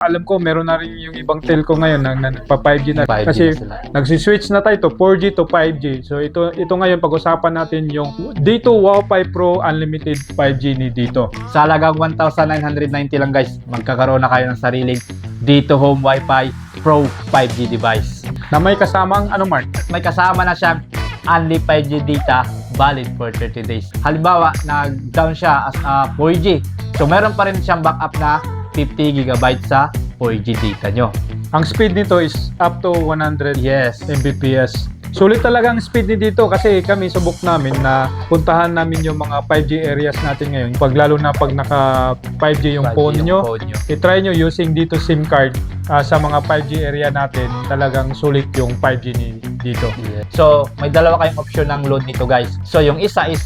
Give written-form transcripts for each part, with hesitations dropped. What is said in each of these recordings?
Alam ko meron na rin yung ibang telco ngayon na nagpa 5G na 5G kasi na sila. nagsi-switch na tayo to 4G to 5G. So ito ngayon pag-usapan natin yung Dito Wi-Fi Pro Unlimited 5G ni Dito. Sa halagang 1,990 lang guys, magkakaroon na kayo ng sariling Dito Home Wi-Fi Pro 5G device. Na may kasamang ano Mark? May kasama na siyang Only 5G data valid for 30 days. Halimbawa, nag-down siya as 4G. So meron pa rin siyang backup na 50 GB sa 4G data nyo. Ang speed nito is up to 100 Yes. Mbps. Sulit talaga ang speed ni Dito kasi kami subok namin na puntahan namin yung mga 5G areas natin ngayon. Pag lalo na pag naka 5G yung 5G phone yung nyo, phone nyo. i-try nyo using Dito SIM card sa mga 5G area natin. Talagang sulit yung 5G ni Dito. So, may dalawa kayong option ng load nito guys. So, yung isa is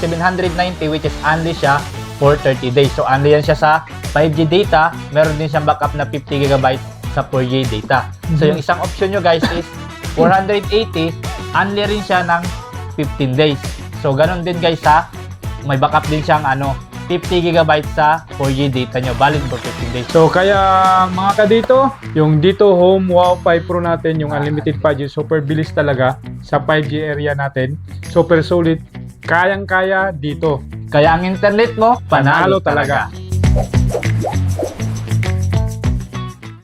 790 which is only siya for 30 days. So, only yan siya sa 5G data. Meron din siyang backup na 50 GB sa 4G data. So, yung isang option nyo guys is 480, only rin siya ng 15 days. So, ganun din guys sa may backup din siyang 50 GB sa 4G data nyo. Valid for 15 days. So kaya mga kadito, yung Dito Home Wi-Fi Pro natin, yung unlimited 5G, super bilis talaga sa 5G area natin. Super solid, kayang-kaya dito. Kaya ang internet mo, Panalo talaga.